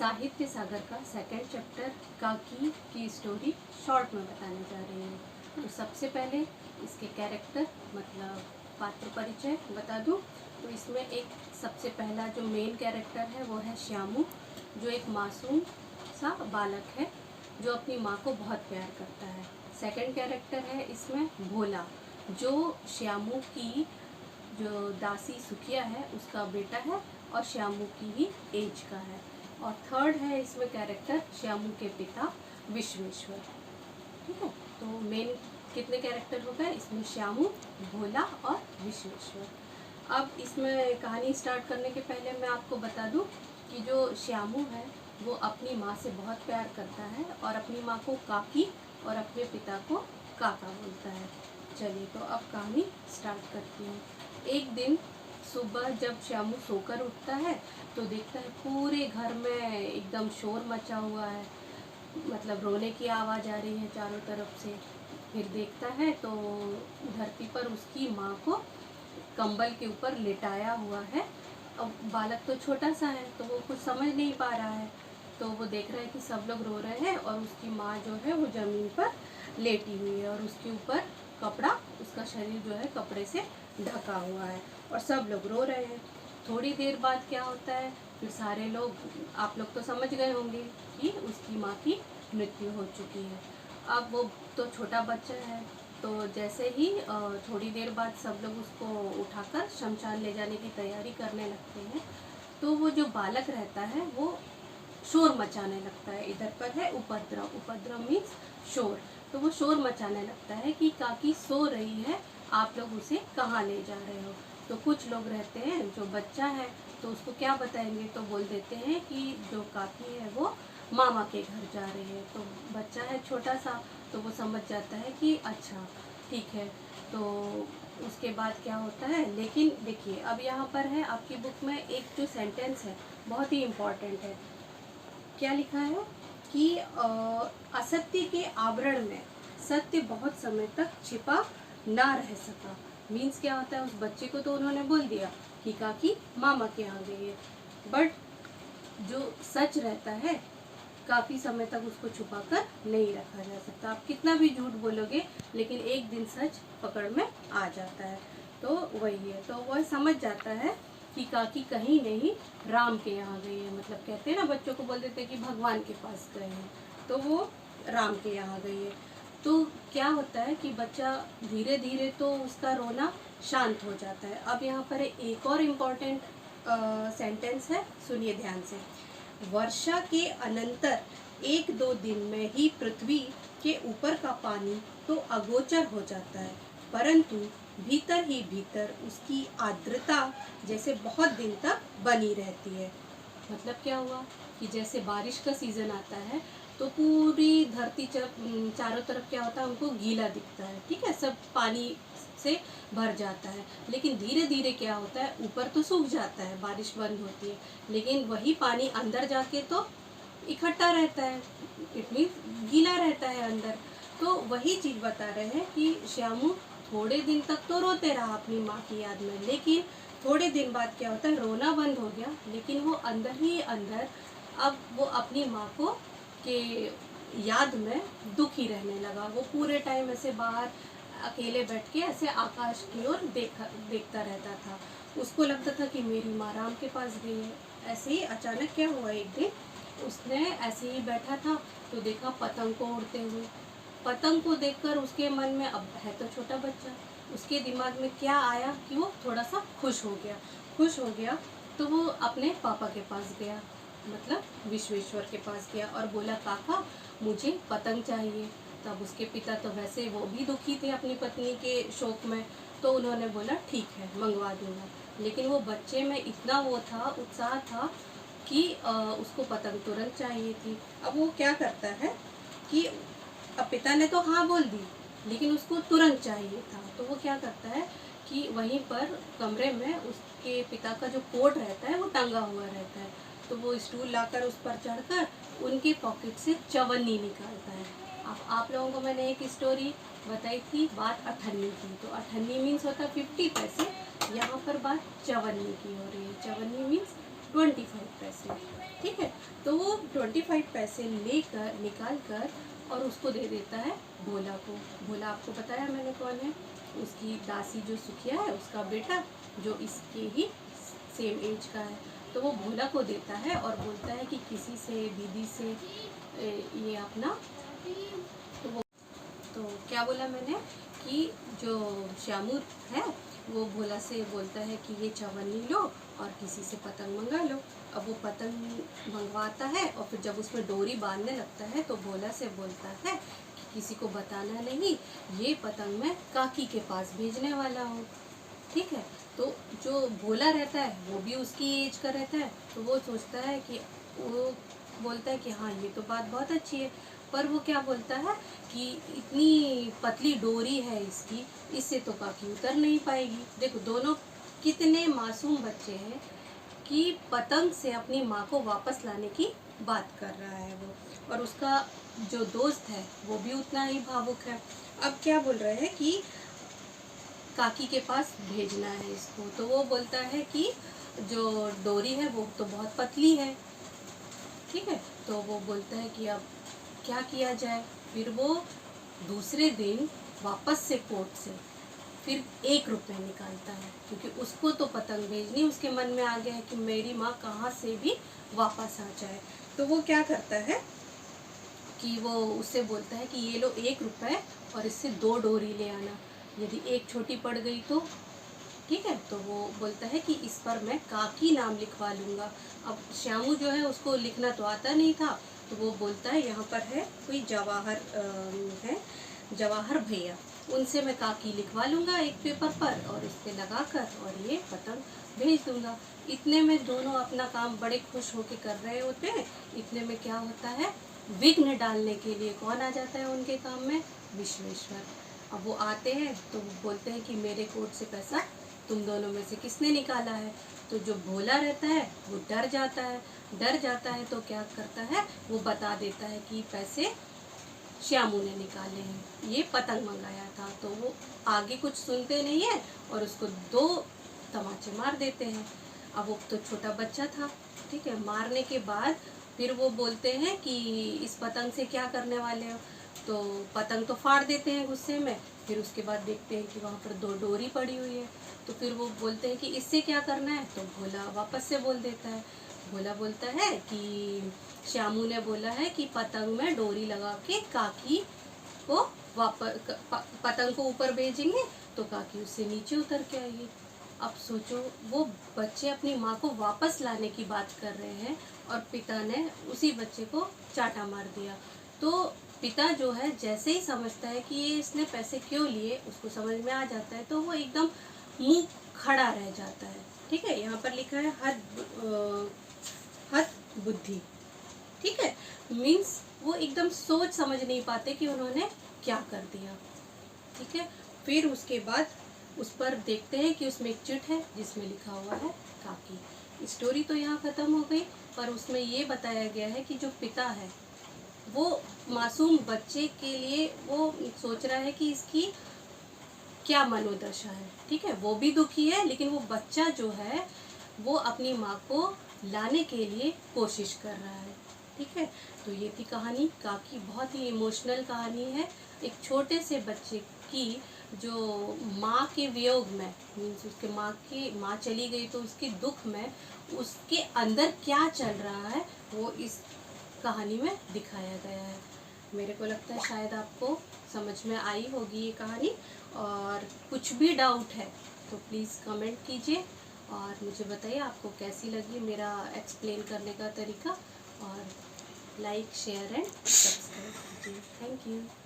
साहित्य सागर का second chapter काकी की स्टोरी शॉर्ट में बताने जा रही हूँ। तो सबसे पहले इसके कैरेक्टर मतलब पात्र परिचय बता दूँ तो इसमें एक सबसे पहला जो मेन कैरेक्टर है वो है श्यामू, जो एक मासूम सा बालक है जो अपनी माँ को बहुत प्यार करता है। सेकंड कैरेक्टर है इसमें भोला, जो श्यामू की जो दासी सुखिया है उसका बेटा है और श्यामू की ही एज का है। और थर्ड है इसमें कैरेक्टर श्यामू के पिता विश्वेश्वर। ठीक है, तो मेन कितने कैरेक्टर हो गए इसमें? श्यामू, भोला और विश्वेश्वर। अब इसमें कहानी स्टार्ट करने के पहले मैं आपको बता दूं कि जो श्यामू है वो अपनी माँ से बहुत प्यार करता है और अपनी माँ को काकी और अपने पिता को काका बोलता है। चलिए तो अब कहानी स्टार्ट करती हूँ। एक दिन सुबह जब श्यामू सोकर उठता है तो देखता है पूरे घर में एकदम शोर मचा हुआ है, मतलब रोने की आवाज़ आ रही है चारों तरफ से। फिर देखता है तो धरती पर उसकी माँ को कंबल के ऊपर लेटाया हुआ है। अब बालक तो छोटा सा है तो वो कुछ समझ नहीं पा रहा है, तो वो देख रहा है कि सब लोग रो रहे हैं और उसकी माँ जो है वो ज़मीन पर लेटी हुई है और उसके ऊपर कपड़ा, उसका शरीर जो है कपड़े से ढका हुआ है और सब लोग रो रहे हैं। थोड़ी देर बाद क्या होता है, फिर सारे लोग, आप लोग तो समझ गए होंगे कि उसकी माँ की मृत्यु हो चुकी है। अब वो तो छोटा बच्चा है, तो जैसे ही थोड़ी देर बाद सब लोग उसको उठाकर शमशान ले जाने की तैयारी करने लगते हैं तो वो जो बालक रहता है वो शोर मचाने लगता है। इधर पर है उपद्रव, उपद्रव मीन्स शोर। तो वो शोर मचाने लगता है कि काकी सो रही है, आप लोग उसे कहाँ ले जा रहे हो। तो कुछ लोग रहते हैं, जो बच्चा है तो उसको क्या बताएंगे, तो बोल देते हैं कि जो काकी है वो मामा के घर जा रही है। तो बच्चा है छोटा सा तो वो समझ जाता है कि अच्छा ठीक है। तो उसके बाद क्या होता है, लेकिन देखिए अब यहाँ पर है आपकी बुक में एक जो सेंटेंस है बहुत ही इम्पॉर्टेंट है। क्या लिखा है कि असत्य के आवरण में सत्य बहुत समय तक छिपा ना रह सका। मीन्स क्या होता है, उस बच्चे को तो उन्होंने बोल दिया कि काकी मामा के यहाँ गई है, बट जो सच रहता है काफ़ी समय तक उसको छुपा कर नहीं रखा जा सकता। आप कितना भी झूठ बोलोगे लेकिन एक दिन सच पकड़ में आ जाता है। तो वही है, तो वह समझ जाता है कि काकी कहीं नहीं राम के यहाँ गई है। मतलब कहते हैं ना, बच्चों को बोल देते हैं कि भगवान के पास गए हैं, तो वो राम के यहाँ गई है। तो क्या होता है कि बच्चा धीरे धीरे तो उसका रोना शांत हो जाता है। अब यहाँ पर एक और इम्पॉर्टेंट सेंटेंस है, सुनिए ध्यान से। वर्षा के अनंतर 1-2 दिन में ही पृथ्वी के ऊपर का पानी तो अगोचर हो जाता है, परंतु भीतर ही भीतर उसकी आर्द्रता जैसे बहुत दिन तक बनी रहती है। मतलब क्या हुआ कि जैसे बारिश का सीज़न आता है तो पूरी धरती चारों तरफ क्या होता है, हमको गीला दिखता है, ठीक है, सब पानी से भर जाता है। लेकिन धीरे धीरे क्या होता है, ऊपर तो सूख जाता है, बारिश बंद होती है, लेकिन वही पानी अंदर जाके तो इकट्ठा रहता है, इट मीन्स गीला रहता है अंदर। तो वही चीज़ बता रहे हैं कि श्यामू थोड़े दिन तक तो रोते रहा अपनी माँ की याद में, लेकिन थोड़े दिन बाद क्या होता है, रोना बंद हो गया, लेकिन वो अंदर ही अंदर अब वो अपनी माँ को के याद में दुखी रहने लगा। वो पूरे टाइम ऐसे बाहर अकेले बैठ के ऐसे आकाश की ओर देखता रहता था। उसको लगता था कि मेरी माँ राम के पास गई है। ऐसे ही अचानक क्या हुआ, एक दिन उसने ऐसे ही बैठा था तो देखा पतंग को उड़ते हुए। पतंग को देखकर उसके मन में, अब है तो छोटा बच्चा, उसके दिमाग में क्या आया कि वो थोड़ा सा खुश हो गया। खुश हो गया तो वो अपने पापा के पास गया, मतलब विश्वेश्वर के पास गया और बोला काका मुझे पतंग चाहिए। तब उसके पिता तो वैसे वो भी दुखी थे अपनी पत्नी के शोक में, तो उन्होंने बोला ठीक है मंगवा दूंगा। लेकिन वो बच्चे में इतना वो था, उत्साह था कि उसको पतंग तुरंत चाहिए थी। अब वो क्या करता है कि अब पिता ने तो हाँ बोल दी लेकिन उसको तुरंत चाहिए था, तो वो क्या करता है कि वहीं पर कमरे में उसके पिता का जो कोट रहता है वो टंगा हुआ रहता है, तो वो स्टूल लाकर उस पर चढ़कर उनके पॉकेट से चवन्नी निकालता है। अब आप लोगों को मैंने एक स्टोरी बताई थी, बात अठन्नी की, तो अठन्नी मीन्स होता 50 पैसे, यहाँ पर बात चवन्नी की हो रही है। चवन्नी मीन्स 25 पैसे। ठीक है, तो वो 25 पैसे लेकर निकाल कर और उसको दे देता है भोला को। भोला आपको बताया मैंने कौन है, उसकी दासी जो सुखिया है उसका बेटा, जो इसके ही सेम एज का है। तो वो भोला को देता है और बोलता है कि किसी से दीदी से ये अपना, तो क्या बोला मैंने कि जो श्यामू है वो भोला से बोलता है कि ये चवन्नी लो और किसी से पतंग मंगा लो। अब वो पतंग मंगवाता है और फिर जब उसमें डोरी बांधने लगता है तो भोला से बोलता है कि किसी को बताना नहीं, ये पतंग मैं काकी के पास भेजने वाला हूँ। ठीक है, तो जो भोला रहता है वो भी उसकी एज का रहता है, तो वो सोचता है कि वो बोलता है कि हाँ ये तो बात बहुत अच्छी है, पर वो क्या बोलता है कि इतनी पतली डोरी है इसकी, इससे तो काकी उतर नहीं पाएगी। देखो दोनों कितने मासूम बच्चे हैं कि पतंग से अपनी माँ को वापस लाने की बात कर रहा है वो, और उसका जो दोस्त है वो भी उतना ही भावुक है। अब क्या बोल रहे हैं कि काकी के पास भेजना है इसको, तो वो बोलता है कि जो डोरी है वो तो बहुत पतली है। ठीक है, तो वो बोलता है कि अब क्या किया जाए। फिर वो दूसरे दिन वापस से कोर्ट से फिर 1 रुपये निकालता है, क्योंकि उसको तो पतंग भेजनी, उसके मन में आ गया है कि मेरी माँ कहाँ से भी वापस आ जाए। तो वो क्या करता है कि वो उससे बोलता है कि ये लो 1 रुपये और इससे 2 डोरी ले आना, यदि एक छोटी पड़ गई तो। ठीक है, तो वो बोलता है कि इस पर मैं काकी नाम लिखवा लूँगा। अब श्यामू जो है उसको लिखना तो आता नहीं था, तो वो बोलता है यहाँ पर है कोई जवाहर है, जवाहर भैया, उनसे मैं काकी लिखवा लूँगा एक पेपर पर और इस पर लगा कर और ये पतंग भेज दूँगा। इतने में दोनों अपना काम बड़े खुश होकर कर रहे होते हैं। इतने में क्या होता है, विघ्न डालने के लिए कौन आ जाता है उनके काम में, विश्वेश्वर। अब वो आते हैं तो बोलते हैं कि मेरे कोट से पैसा तुम दोनों में से किसने निकाला है। तो जो भोला रहता है वो डर जाता है, डर जाता है तो क्या करता है, वो बता देता है कि पैसे श्यामू ने निकाले हैं, ये पतंग मंगाया था। तो वो आगे कुछ सुनते नहीं है और उसको 2 तमाचे मार देते हैं। अब वो तो छोटा बच्चा था। ठीक है, मारने के बाद फिर वो बोलते हैं कि इस पतंग से क्या करने वाले हो, तो पतंग तो फाड़ देते हैं गुस्से में। फिर उसके बाद देखते हैं कि वहाँ पर 2 डोरी पड़ी हुई है, तो फिर वो बोलते हैं कि इससे क्या करना है, तो भोला वापस से बोल देता है। भोला बोलता है कि श्यामू ने बोला है कि पतंग में डोरी लगा के काकी को वापस पतंग को ऊपर भेजेंगे तो काकी उससे नीचे उतर के आएगी। अब सोचो, वो बच्चे अपनी माँ को वापस लाने की बात कर रहे हैं और पिता ने उसी बच्चे को चाटा मार दिया। तो पिता जो है जैसे ही समझता है कि ये इसने पैसे क्यों लिए, उसको समझ में आ जाता है, तो वो एकदम मुंह खड़ा रह जाता है। ठीक है, यहाँ पर लिखा है हद बुद्धि। ठीक है, मीन्स वो एकदम सोच समझ नहीं पाते कि उन्होंने क्या कर दिया। ठीक है, फिर उसके बाद उस पर देखते हैं कि उसमें एक चिट है जिसमें लिखा हुआ है काकी। स्टोरी तो यहाँ ख़त्म हो गई, पर उसमें ये बताया गया है कि जो पिता है वो मासूम बच्चे के लिए वो सोच रहा है कि इसकी क्या मनोदशा है। ठीक है, वो भी दुखी है, लेकिन वो बच्चा जो है वो अपनी माँ को लाने के लिए कोशिश कर रहा है। ठीक है, तो ये थी कहानी काकी। बहुत ही इमोशनल कहानी है, एक छोटे से बच्चे की जो माँ के वियोग में, मीन्स उसके माँ चली गई तो उसके दुख में उसके अंदर क्या चल रहा है वो इस कहानी में दिखाया गया है। मेरे को लगता है शायद आपको समझ में आई होगी ये कहानी, और कुछ भी डाउट है तो प्लीज़ कमेंट कीजिए और मुझे बताइए आपको कैसी लगी मेरा एक्सप्लेन करने का तरीका, और लाइक शेयर एंड सब्सक्राइब कीजिए। Thank you.